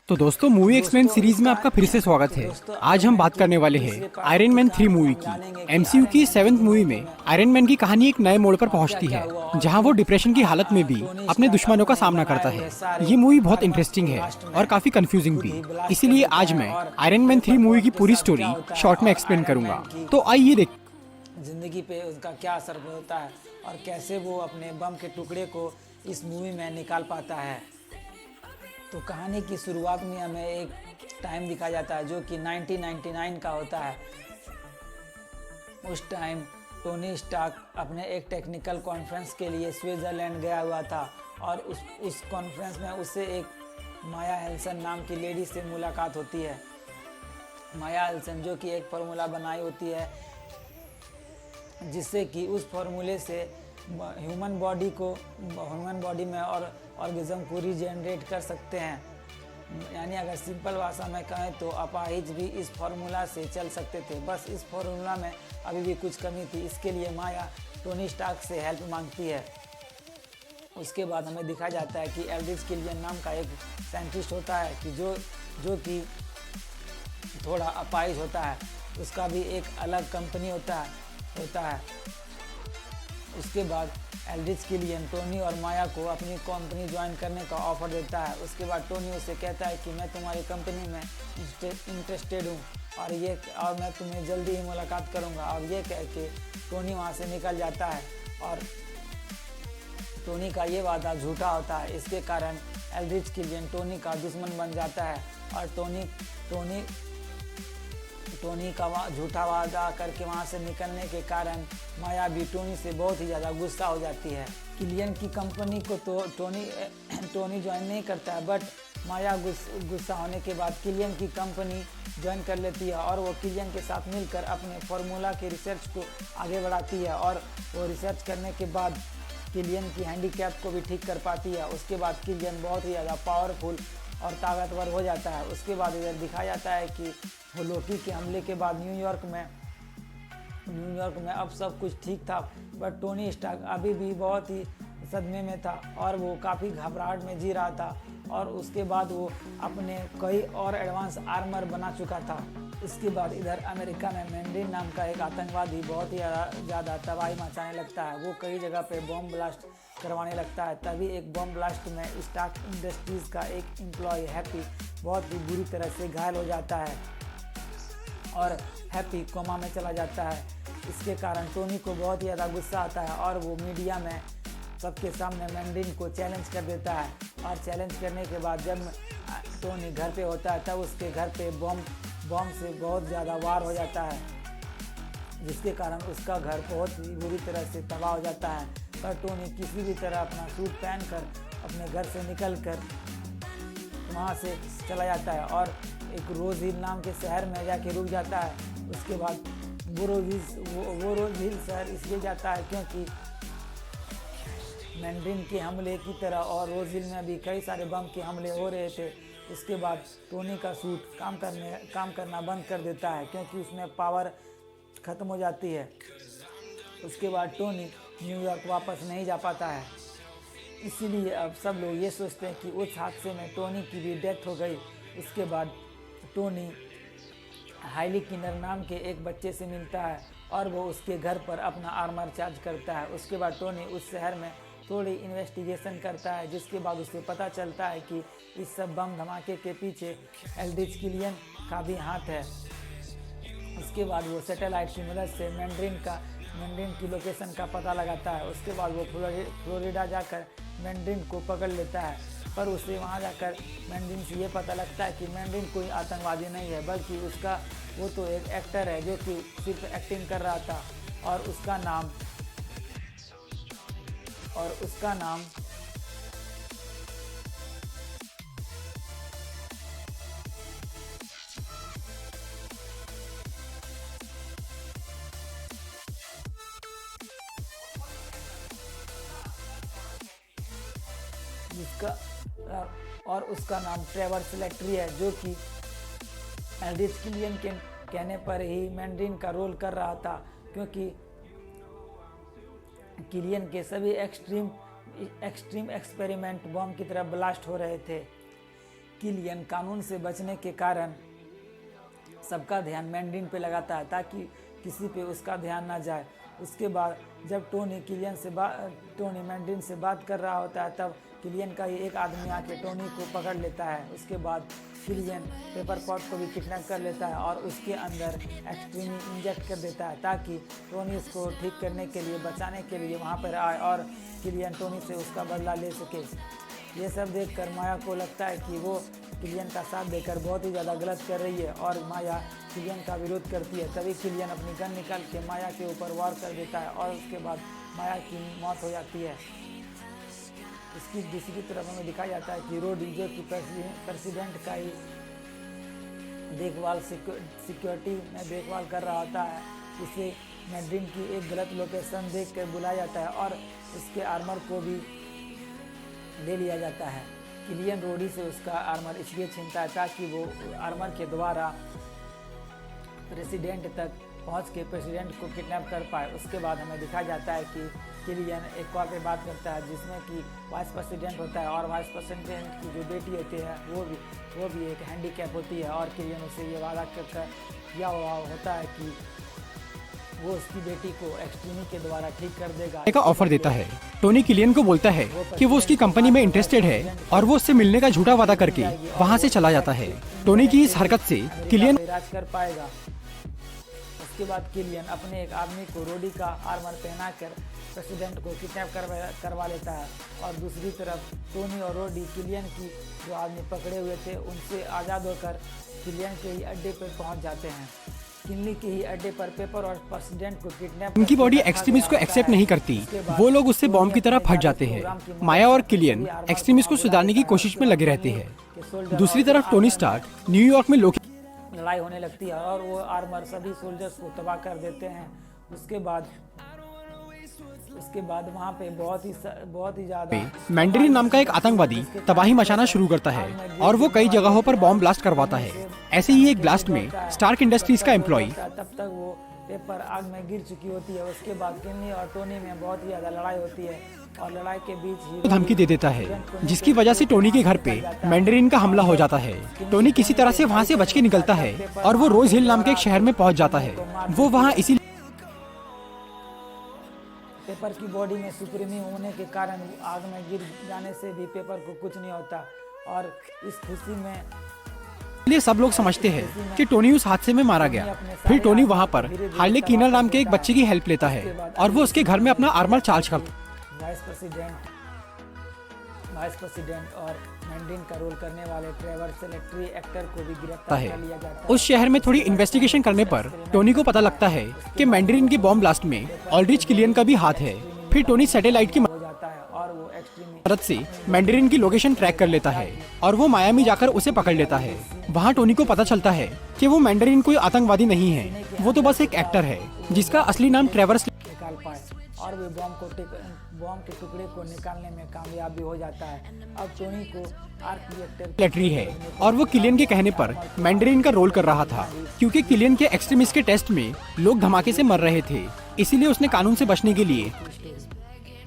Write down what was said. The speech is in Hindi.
तो दोस्तों मूवी एक्सप्लेन सीरीज में आपका फिर से स्वागत है। आज हम बात करने वाले हैं आयरन मैन 3 मूवी की। एमसीयू की 7th मूवी में आयरन मैन की कहानी एक नए मोड़ पर पहुंचती है, जहां वो डिप्रेशन की हालत में भी अपने दुश्मनों का सामना करता है। ये मूवी बहुत इंटरेस्टिंग है और काफी कंफ्यूजिंग भी, इसीलिए आज मैं आयरन मैन 3 मूवी की पूरी स्टोरी शॉर्ट में एक्सप्लेन करूंगा। तो आइए देख। जिंदगी पे उसका क्या असर होता है और कैसे वो अपने बम के टुकड़े को इस मूवी में निकाल पाता है। तो कहानी की शुरुआत में हमें एक टाइम दिखाया जाता है जो कि 1999 का होता है। उस टाइम टोनी स्टार्क अपने एक टेक्निकल कॉन्फ्रेंस के लिए स्विट्ज़रलैंड गया हुआ था और उस कॉन्फ्रेंस में उससे एक माया हेल्सन नाम की लेडी से मुलाकात होती है। माया हेल्सन जो कि एक फार्मूला बनाई होती है जिससे कि उस फार्मूले से ह्यूमन बॉडी में और ऑर्गेजम को रीजनरेट कर सकते हैं। यानी अगर सिंपल भाषा में कहें तो अपाहिज भी इस फार्मूला से चल सकते थे। बस इस फार्मूला में अभी भी कुछ कमी थी। इसके लिए माया टोनी स्टार्क से हेल्प मांगती है। उसके बाद हमें दिखाया जाता है कि एल्ड्रिच किलियन नाम का एक साइंटिस्ट होता है कि जो कि थोड़ा अपाहिज होता है। उसका भी एक अलग कंपनी होता है। उसके बाद एल्ड्रिच किलियन टोनी और माया को अपनी कंपनी ज्वाइन करने का ऑफर देता है। उसके बाद टोनी उसे कहता है कि मैं तुम्हारी कंपनी में इंटरेस्टेड हूँ और मैं तुम्हें जल्दी ही मुलाकात करूँगा। और ये कह के टोनी वहाँ से निकल जाता है और टोनी का ये वादा झूठा होता है। इसके कारण एल्ड्रिच किलियन टोनी का दुश्मन बन जाता है और टोनी का झूठा वादा करके वहाँ से निकलने के कारण माया भी टोनी से बहुत ही ज़्यादा गुस्सा हो जाती है। किलियन की कंपनी को तो टोनी ज्वाइन नहीं करता है, बट माया गुस्सा होने के बाद किलियन की कंपनी ज्वाइन कर लेती है और वो किलियन के साथ मिलकर अपने फार्मूला के रिसर्च को आगे बढ़ाती है और वो रिसर्च करने के बाद किलियन की हैंडीकैप को भी ठीक कर पाती है। उसके बाद किलियन बहुत ही ज़्यादा पावरफुल और ताकतवर हो जाता है। उसके बाद इधर दिखाया जाता है कि वो लोकी के हमले के बाद न्यूयॉर्क में अब सब कुछ ठीक था, बट टोनी स्टार्क अभी भी बहुत ही सदमे में था और वो काफ़ी घबराहट में जी रहा था। और उसके बाद वो अपने कई और एडवांस आर्मर बना चुका था। इसके बाद इधर अमेरिका में मैंड्रिन नाम का एक आतंकवादी बहुत ही ज़्यादा तबाही मचाने लगता है। वो कई जगह पे बम ब्लास्ट करवाने लगता है। तभी एक बम ब्लास्ट में स्टार्क इंडस्ट्रीज़ का एक एम्प्लॉय हैप्पी बहुत ही बुरी तरह से घायल हो जाता है और हैप्पी कोमा में चला जाता है। इसके कारण टोनी को बहुत ही ज़्यादा गुस्सा आता है और वो मीडिया में सबके सामने मैंड्रिन को चैलेंज कर देता है। और चैलेंज करने के बाद जब टोनी घर पे होता है तब उसके घर पे बम से बहुत ज़्यादा वार हो जाता है, जिसके कारण उसका घर बहुत ही बुरी तरह से तबाह हो जाता है। पर टोनी किसी भी तरह अपना सूट पहनकर अपने घर से निकलकर वहाँ से चला जाता है और एक रोज हिल नाम के शहर में जाके रुक जाता है। उसके बाद वो रोज हिल शहर इसलिए जाता है क्योंकि मैंड्रिन के हमले की तरह और रोज हिल में भी कई सारे बम के हमले हो रहे थे। उसके बाद टोनी का सूट काम करना बंद कर देता है क्योंकि उसमें पावर ख़त्म हो जाती है। उसके बाद टोनी न्यूयॉर्क वापस नहीं जा पाता है। इसीलिए अब सब लोग ये सोचते हैं कि उस हादसे में टोनी की भी डेथ हो गई। इसके बाद टोनी हाइली किनर नाम के एक बच्चे से मिलता है और वो उसके घर पर अपना आर्मर चार्ज करता है। उसके बाद टोनी उस शहर में थोड़ी इन्वेस्टिगेशन करता है, जिसके बाद उसे पता चलता है कि इस सब बम धमाके के पीछे एल्ड्रिच किलियन का भी हाथ है। उसके बाद वो सैटेलाइट की मदद से मैंड्रिन की लोकेशन का पता लगाता है। उसके बाद वो फ्लोरिडा जाकर मैंड्रिन को पकड़ लेता है, पर उसे वहाँ जाकर मैंड्रिन से ये पता लगता है कि मैंड्रिन कोई आतंकवादी नहीं है, बल्कि वो तो एक एक्टर है जो कि सिर्फ एक्टिंग कर रहा था और उसका नाम उसका नाम ट्रेवर स्लेटरी है, जो कि एल्ड्रिच किलियन के कहने पर ही मैंड्रिन का रोल कर रहा था, क्योंकि किलियन के सभी एक्सट्रीम एक्सपेरिमेंट बम की तरह ब्लास्ट हो रहे थे। किलियन कानून से बचने के कारण सबका ध्यान मैंड्रीन पे लगाता है ताकि किसी पे उसका ध्यान ना जाए। उसके बाद जब टोनी मैंड्रीन से बात कर रहा होता है तब किलियन का ही एक आदमी आके टोनी को पकड़ लेता है। उसके बाद किलियन पेपर पॉट को भी किडनैप कर लेता है और उसके अंदर एक्सट्रीमी इंजेक्ट कर देता है ताकि टोनी उसको ठीक करने के लिए, बचाने के लिए वहाँ पर आए और किलियन टोनी से उसका बदला ले सके। ये सब देखकर माया को लगता है कि वो किलियन का साथ देकर बहुत ही ज़्यादा गलत कर रही है और माया किलियन का विरोध करती है। तभी किलियन अपनी गन निकाल के माया के ऊपर वार कर देता है और उसके बाद माया की मौत हो जाती है। इसकी दूसरी तरफ हमें दिखाया जाता है कि रोडी जो कि प्रेसिडेंट का ही देखभाल सिक्योरिटी में देखभाल कर रहा होता है, उसे मैंड्रीन की एक गलत लोकेशन देख कर बुलाया जाता है और उसके आर्मर को भी ले लिया जाता है। किलियन रोडी से उसका आर्मर इसलिए छीनता है ताकि वो आर्मर के द्वारा प्रेसिडेंट तक पहुंच के प्रेसिडेंट को किडनैप कर पाए। उसके बाद हमें दिखाया जाता है कि किलियन एक कॉल पे बात करता है जिसमें कि वाइस प्रेसिडेंट होता है और वाइस प्रेसिडेंट की जो बेटी होती है वो भी एक हैंडीकैप होती है और किलियन उसे ये वादा किया हुआ होता है कि वो उसकी बेटी को एक्सट्रीमी के द्वारा ठीक कर देगा का ऑफर देता है। टोनी किलियन को बोलता है कि वो उसकी कंपनी में इंटरेस्टेड है और वो उससे मिलने का झूठा वादा करके वहाँ से चला जाता है। टोनी की इस हरकत से किलियन इलाज कर पाएगा। उसके बाद किलियन अपने एक आदमी को रोडी का आर्मर पहनाकर प्रेसिडेंट को किडनैप करवा लेता है और दूसरी तरफ टोनी और रोडी किलियन की जो आदमी पकड़े हुए थे उनसे आज़ाद होकर किलियन के ही अड्डे पर पहुंच जाते हैं। किनली के ही अड्डे पर पेपर और प्रेसिडेंट को किडनैप उनकी बॉडी एक्सट्रीमिस्ट को एक्सेप्ट नहीं करती। वो लोग उससे बॉम्ब की तरह फट जाते हैं। माया और किलियन एक्सट्रीमिस्ट को सुधारने की कोशिश में लगे रहते हैं। दूसरी तरफ टोनी स्टार्क न्यूयॉर्क में लोकी लड़ाई होने लगती है और वो आर्मर सभी सोल्जर्स को तबाह कर देते हैं। उसके बाद वहाँ पे बहुत ही ज़्यादा मैंड्रीन नाम का एक आतंकवादी तबाही मचाना शुरू करता है और वो कई जगहों पर बॉम्ब ब्लास्ट करवाता है। ऐसे ही एक ब्लास्ट में स्टार्क इंडस्ट्रीज का एम्प्लॉय तब तक वो पेपर आग में गिर चुकी होती है। उसके बाद किनली और टोनी में बहुत ही ज़्यादा लड़ाई होती है और लड़ाई के बीच ही धमकी दे देता है जिसकी वजह से टोनी के घर पे मैंड्रीन का हमला हो जाता है। टोनी किसी तरह से वहाँ से बच के निकलता है और वो रोज हिल नाम के एक शहर में पहुँच जाता है। वो वहाँ इसी पेपर की बॉडी में सुप्रीमी होने के कारण आग में गिर जाने से भी पेपर को कुछ नहीं होता और इस खुशी में इसलिए सब लोग समझते हैं कि टोनी उस हादसे में मारा गया। फिर टोनी वहाँ पर हार्ले कीनर नाम के एक बच्चे की हेल्प लेता है और वो उसके घर में अपना आर्मर चार्ज करता है। वाइस प्रेसिडेंट और मैंड्रीन का रोल करने वाले ट्रेवर सेलेक्ट्री एक्टर को भी गिरफ्तार कर लिया जाता है। उस शहर में थोड़ी इन्वेस्टिगेशन करने पर टोनी को पता लगता है कि मैंड्रीन के बॉम्ब ब्लास्ट में ऑल्ड्रिच किलियन का भी हाथ है। फिर टोनी सैटेलाइट की हो जाता है और वो एक्सट्रीमी मदद से मैंड्रीन की लोकेशन ट्रैक कर लेता है और वो मायामी जाकर उसे पकड़ लेता है। वहाँ टोनी को पता चलता है कि वो मैंड्रीन कोई आतंकवादी नहीं है, वो तो बस एक एक्टर है जिसका असली नाम ट्रेवर निकाल पाए और वे बॉम्ब के टुकड़े को निकालने में कामयाब भी हो जाता है। अब टोनी को आर्क रिएक्टर लेटरी है और वो किलियन के कहने पर मैंड्रीन का रोल कर रहा था क्योंकि किलियन के एक्सट्रीमिस्ट के टेस्ट में लोग धमाके से मर रहे थे। इसीलिए उसने कानून से बचने के लिए